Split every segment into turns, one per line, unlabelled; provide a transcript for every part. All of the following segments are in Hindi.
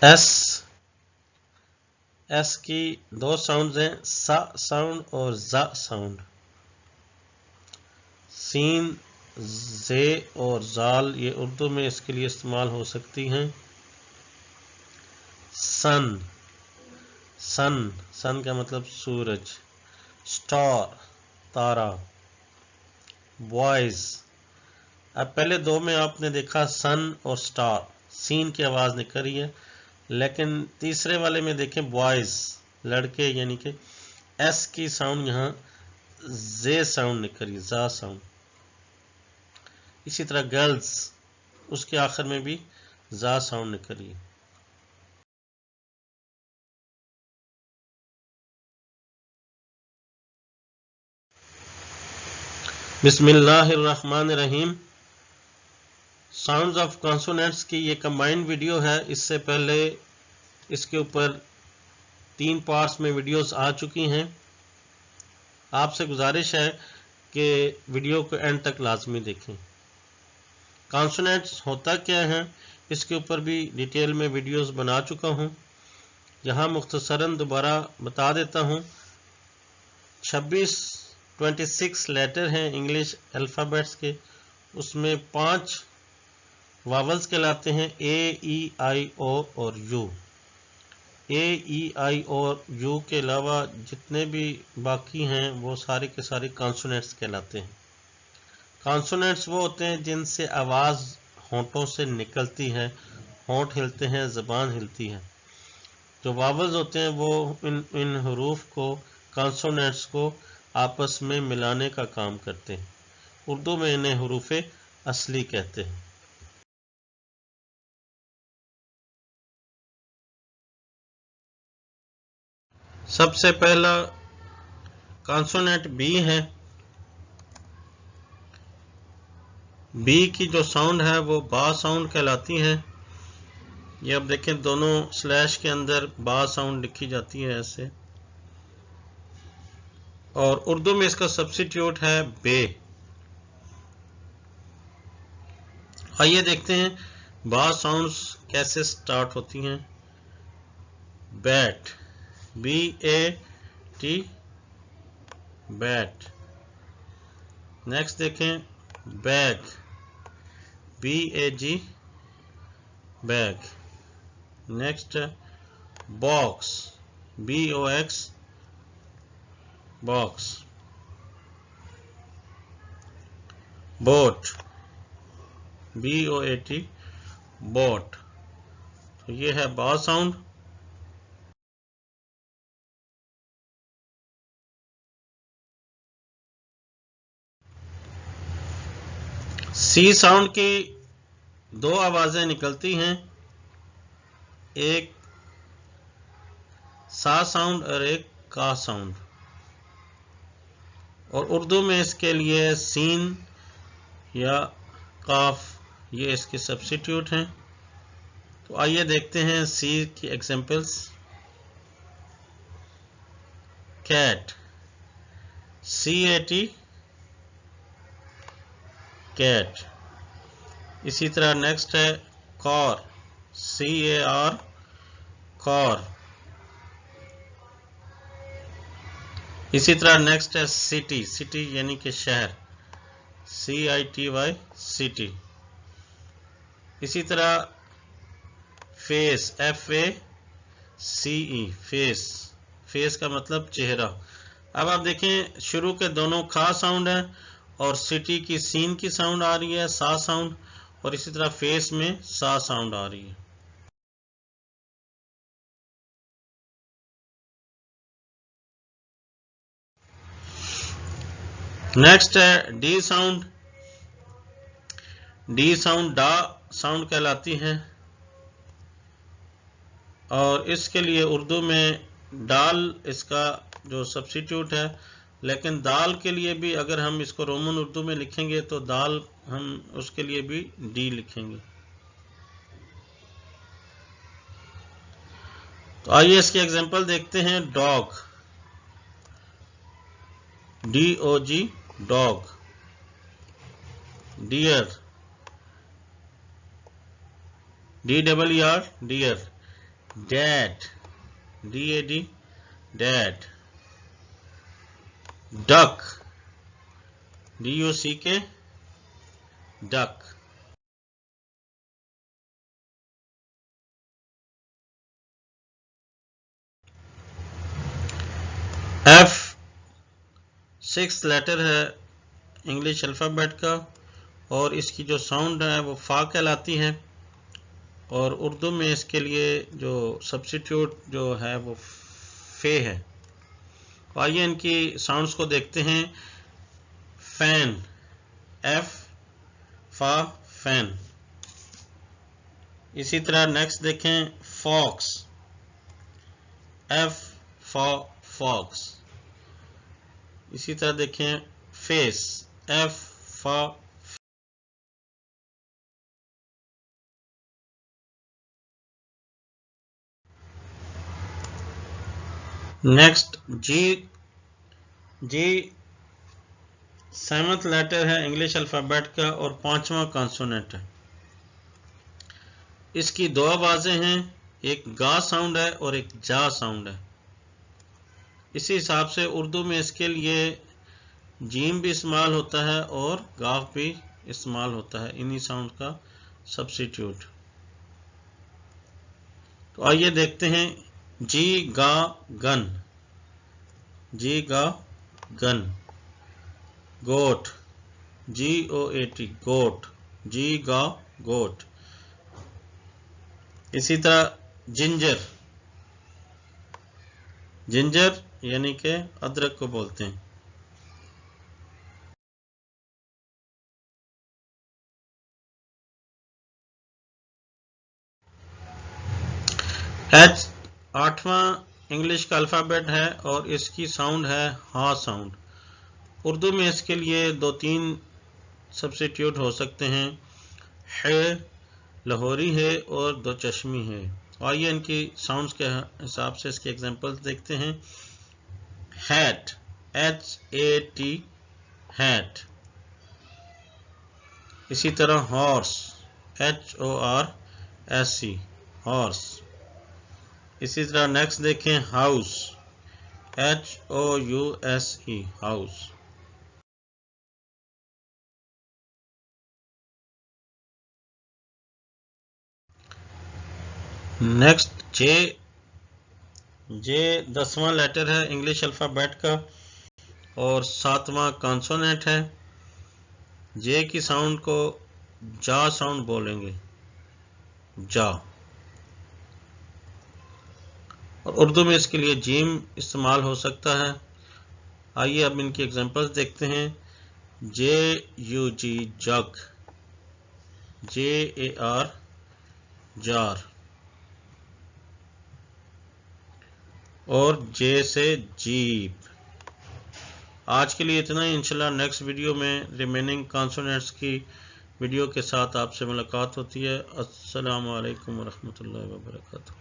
एस एस की दो साउंड्स हैं, सा साउंड और जा साउंड। सीन, जे और जाल ये उर्दू में इसके लिए इस्तेमाल हो सकती हैं। सन, सन सन का मतलब सूरज। स्टार, तारा। वॉइस, अब पहले दो में आपने देखा सन और स्टार, सीन की आवाज निकल रही है, लेकिन तीसरे वाले में देखें बॉयज, लड़के, यानी कि एस की साउंड यहाँ जे साउंड निकल रही है, जा साउंड। इसी तरह गर्ल्स, उसके आखिर में भी जा साउंड निकल रही है। बिस्मिल्लाहिर्रहमानिर्रहीम। साउंड्स ऑफ कॉन्सोनेंट्स की ये कंबाइंड वीडियो है। इससे पहले इसके ऊपर 3 पार्ट्स में वीडियोस आ चुकी हैं। आपसे गुजारिश है कि वीडियो को एंड तक लाजमी देखें। कॉन्सोनेंट्स होता क्या है, इसके ऊपर भी डिटेल में वीडियोस बना चुका हूं। यहाँ मुख्तसरन दोबारा बता देता हूं। 26 लेटर हैं इंग्लिश अल्फ़ाबेट्स के, उसमें 5 वावल्स कहलाते हैं, ए, ई, आई, ओ और यू। ए, ई, आई और यू के अलावा जितने भी बाकी हैं वो सारे के सारे कॉन्सोनेंट्स कहलाते हैं। कॉन्सोनेंट्स वो होते हैं जिनसे आवाज़ होंठों से निकलती है, होंठ हिलते हैं, ज़बान हिलती है। जो वावल्स होते हैं वो इन हरूफ को, कॉन्सोनेंट्स को आपस में मिलाने का काम करते हैं। उर्दू में इन्हें हरूफे असली कहते हैं। सबसे पहला कॉन्सोनेंट बी है। बी की जो साउंड है वो बा साउंड कहलाती है। ये अब देखें, दोनों स्लैश के अंदर बा साउंड लिखी जाती है ऐसे, और उर्दू में इसका सब्स्टिट्यूट है बे। आइए देखते हैं बा साउंड्स कैसे स्टार्ट होती हैं। Bat, B A T, bat. Next देखें, bag, B A G, bag. Next box, B O X, box. Boat, B O A T, boat. तो ये है बा साउंड। सी साउंड की दो आवाजें निकलती हैं, एक सा साउंड और एक का साउंड, और उर्दू में इसके लिए सीन या काफ, ये इसके सब्स्टिट्यूट हैं। तो आइए देखते हैं सी की examples. Cat, C A T, cat. इसी तरह नेक्स्ट है car, C A R, car. इसी तरह नेक्स्ट है सिटी, सिटी यानी कि शहर, C I T Y, city. इसी तरह face, F A C E, face, face का मतलब चेहरा। अब आप देखें, शुरू के दोनों खा साउंड है और सिटी की सीन की साउंड आ रही है, सा साउंड, और इसी तरह फेस में सा साउंड आ रही है। नेक्स्ट है डी साउंड। डी साउंड डा साउंड कहलाती है, और इसके लिए उर्दू में डाल इसका जो सब्स्टिट्यूट है, लेकिन दाल के लिए भी अगर हम इसको रोमन उर्दू में लिखेंगे तो दाल, हम उसके लिए भी डी लिखेंगे। तो आइए इसकी एग्जांपल देखते हैं। Dog, D O G, dog. Dear, D double E R, dear. Dad, DAD, dad. Duck, DUCK, duck. F 6 letter है इंग्लिश अल्फ़ाबेट का और इसकी जो साउंड है वो फा कहलाती है और उर्दू में इसके लिए जो सब्स्टिट्यूट जो है वो फे है। तो आइए इनकी साउंड्स को देखते हैं। फैन, F फा फैन। इसी तरह नेक्स्ट देखें फॉक्स, F फॉ फॉक्स। इसी तरह देखें फेस, F फा। नेक्स्ट जी, जी 7th लेटर है इंग्लिश अल्फ़ाबेट का और 5वां कॉन्सोनेंट है। इसकी दो आवाज़ें हैं, एक गा साउंड है और एक जा साउंड है। इसी हिसाब से उर्दू में इसके लिए जीम भी इस्तेमाल होता है और गाफ भी इस्तेमाल होता है, इन्हीं साउंड का सब्स्टिट्यूट। तो आइए देखते हैं जी गा गन, जी गा गन। गोट, GOAT गोट, जी गा गोट। इसी तरह जिंजर, जिंजर यानी कि अदरक को बोलते हैं। H 8वां इंग्लिश का अल्फ़ाबेट है और इसकी साउंड है हा साउंड। उर्दू में इसके लिए 2-3 सब्स्टिट्यूट हो सकते हैं, है, लाहौरी है और दो चश्मी है। आइए इनकी साउंड्स के हिसाब से इसके एग्जांपल्स देखते हैं। Hat, HAT hat. इसी तरह हॉर्स, HORSE हॉर्स। इसी तरह नेक्स्ट देखें हाउस, HOUSE हाउस। नेक्स्ट जे, जे 10वां लेटर है इंग्लिश अल्फ़ाबेट का और 7वां कॉन्सोनेंट है। जे की साउंड को जा साउंड बोलेंगे, जा। और उर्दू में इसके लिए जीम इस्तेमाल हो सकता है। आइए अब इनकी एग्जांपल्स देखते हैं। JUG जग, JAR जार। और जे से जीप। आज के लिए इतना ही। इंशाल्लाह नेक्स्ट वीडियो में रिमेनिंग कॉन्सोनेंट्स की वीडियो के साथ आपसे मुलाकात होती है। अस्सलामु अलैकुम वरहमतुल्लाहि वबरकातुहू।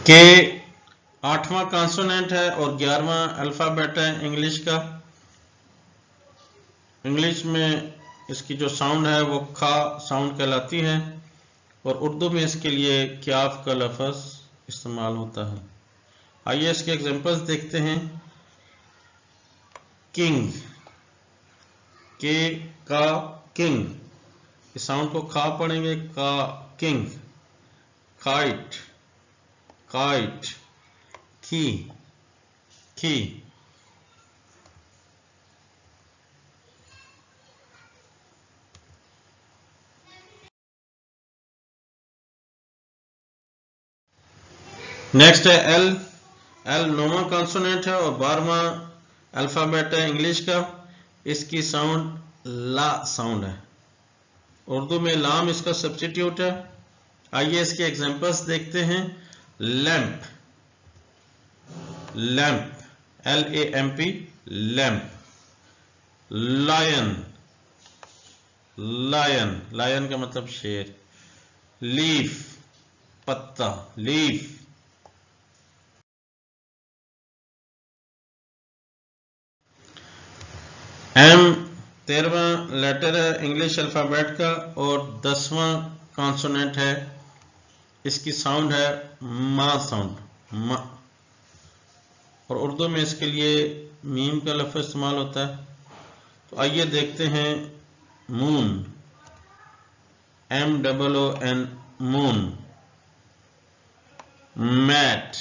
के 8वां कॉन्सोनेंट है और 11वां अल्फ़ाबेट है इंग्लिश का। इंग्लिश में इसकी जो साउंड है वो खा साउंड कहलाती है और उर्दू में इसके लिए क्याफ का लफ्ज़ इस्तेमाल होता है। आइए इसके एग्जांपल्स देखते हैं। किंग, के का किंग, इस साउंड को खा पढ़ेंगे, का किंग। काइट, काइट, की, की। नेक्स्ट है एल, एल 9वां कॉन्सोनेंट है और 12वां अल्फ़ाबेट है इंग्लिश का। इसकी साउंड ला साउंड है। उर्दू में लाम इसका सब्स्टिट्यूट है। आइए इसके एग्जांपल्स देखते हैं। Lamp, lamp, LAMP lamp. Lion, lion, lion का मतलब शेर। लीफ, पत्ता, लीफ। M 13वां लेटर है इंग्लिश अल्फ़ाबेट का और 10वां कॉन्सोनेंट है। इसकी साउंड है मा साउंड, मा। और उर्दू में इसके लिए मीम का लफ्ज़ इस्तेमाल होता है। तो आइए देखते हैं मून, MOON, मून। मैट,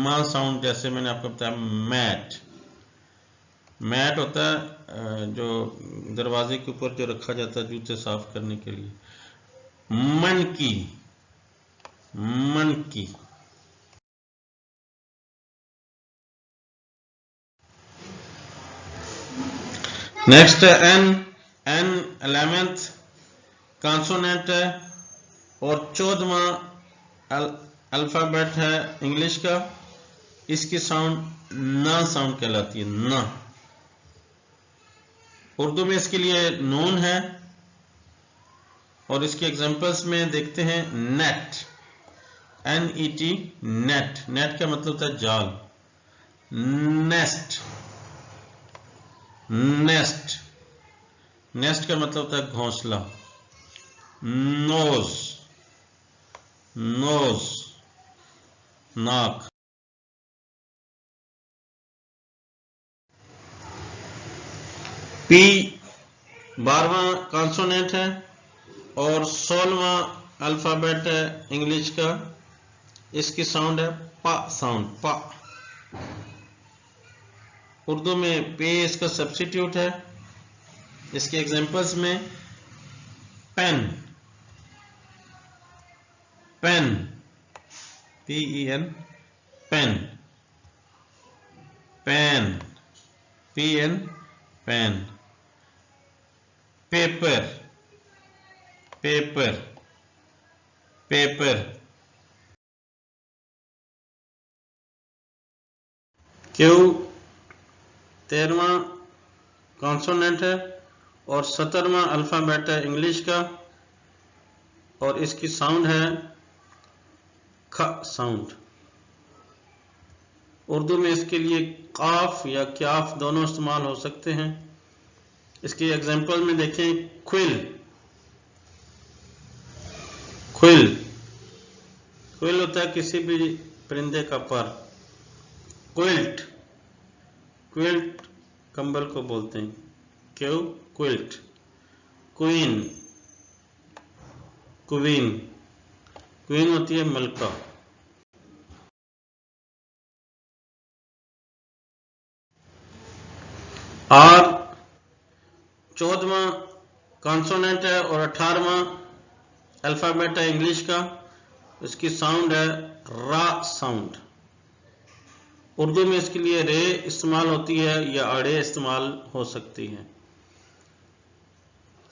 मा साउंड जैसे मैंने आपको बताया, मैट। मैट होता है जो दरवाजे के ऊपर जो रखा जाता है जूते साफ करने के लिए। मनकी, मनकी। नेक्स्ट है एन, एन 11th कॉन्सोनेंट है और 14वां अल्फाबेट है इंग्लिश का। इसकी साउंड ना साउंड कहलाती है, ना। उर्दू में इसके लिए नून है और इसके एग्जांपल्स में देखते हैं नेट, NET, नेट। नेट का मतलब होता है जाल। Nest, nest. नेस्ट का मतलब होता है घोंसला। नोज, नोज, नाक। पी 12वां कॉन्सोनेंट है और 16वां अल्फाबेट है इंग्लिश का। इसकी साउंड है पा साउंड, पा। उर्दू में पे इसका सब्स्टिट्यूट है। इसके एग्जांपल्स में pen, pen, PEN, pen, pen, PN, pen. Paper, paper, paper. Q 13वां कॉन्सोनेंट है और 17वां अल्फाबेट है इंग्लिश का और इसकी साउंड है ख साउंड। उर्दू में इसके लिए काफ या क्याफ दोनों इस्तेमाल हो सकते हैं। इसके एग्जांपल में देखें क्विल, क्विल। क्विल होता है किसी भी परिंदे का पर। क्विल्ट, क्विल्ट कंबल को बोलते हैं। क्यों, क्विल्ट। Queen, queen. क्वीन होती है मलका। आर 14वां कॉन्सोनेंट है और 18वां अल्फाबेट है इंग्लिश का। इसकी साउंड है रा साउंड। उर्दू में इसके लिए रे इस्तेमाल होती है या अड़े इस्तेमाल हो सकती है।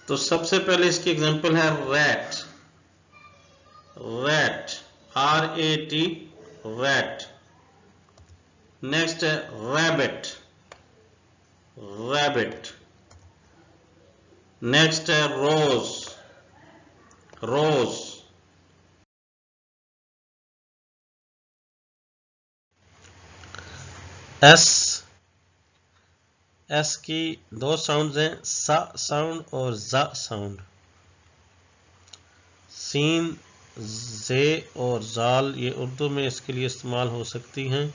तो सबसे पहले इसकी एग्जांपल है rat, rat, RAT, rat. Next है रैबिट, रैबिट। नेक्स्ट है रोज, रोज। एस, एस की दो साउंड्स हैं, सा साउंड और जा साउंड। सीन, जे और जाल ये उर्दू में इसके लिए इस्तेमाल हो सकती हैं।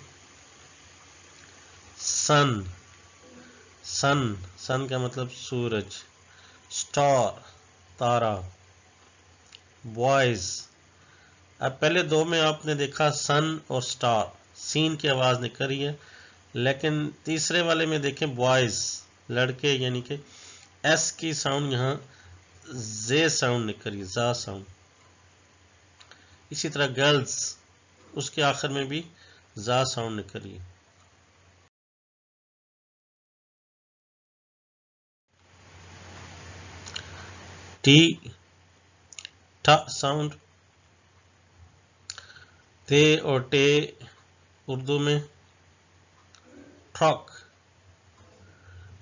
सन, सन, सन का मतलब सूरज। स्टार, तारा। बॉयज, अब पहले दो में आपने देखा सन और स्टार, सीन की आवाज निकल रही है, लेकिन तीसरे वाले में देखें बॉयज, लड़के, यानी कि एस की साउंड यहाँ जे साउंड निकल रही है, जा साउंड। इसी तरह गर्ल्स, उसके आखिर में भी जा साउंड निकल रही है। टी, ठ साउंड। थे और टे उर्दू में truck,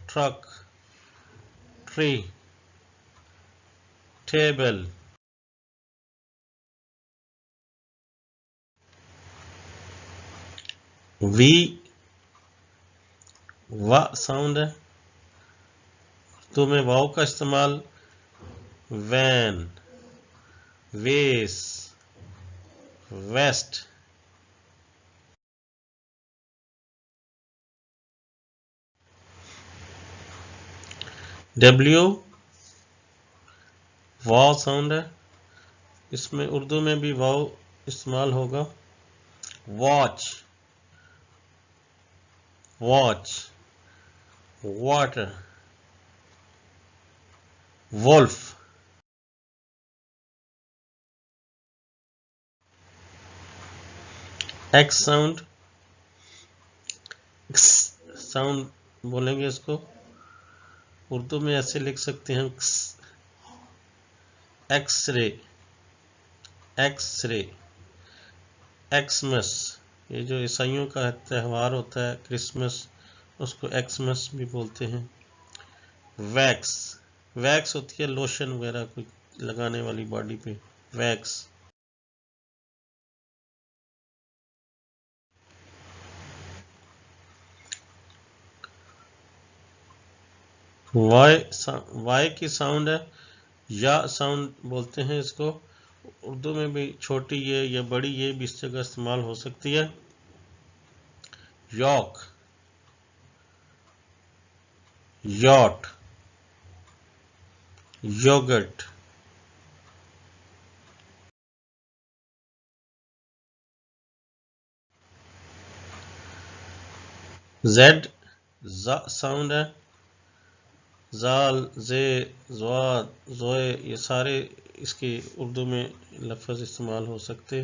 truck, tree, table. V, व साउंड है। तो में वाव का इस्तेमाल वैन, वेस, वेस्ट। डब्ल्यू वाव साउंड है, इसमें उर्दू में भी वाव इस्तेमाल होगा। Watch, watch, water, wolf. X sound, sound बोलेंगे इसको, उर्दू में ऐसे लिख सकते हैं एक्सरे, एक्सरे, एक्समस। ये जो ईसाइयों का त्यौहार होता है क्रिसमस, उसको एक्समस भी बोलते हैं। वैक्स, वैक्स होती है लोशन वगैरह कोई लगाने वाली बॉडी पे, वैक्स। वाई, वाई की साउंड है, या साउंड बोलते हैं इसको। उर्दू में भी छोटी ये या बड़ी ये भी इस जगह इस्तेमाल हो सकती है। Yak, yacht, yoghurt. Z sound है, जाल, जे, ज़्वाद, ज़ोए, ये सारे इसके उर्दू में लफ्ज़ इस्तेमाल हो सकते।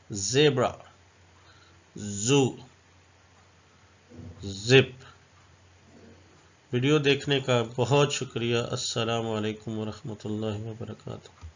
ज़ेब्रा, जू, जिप। वीडियो देखने का बहुत शुक्रिया। अस्सलामु अलैकुम वरहमतुल्लाहि वबरकातुहू।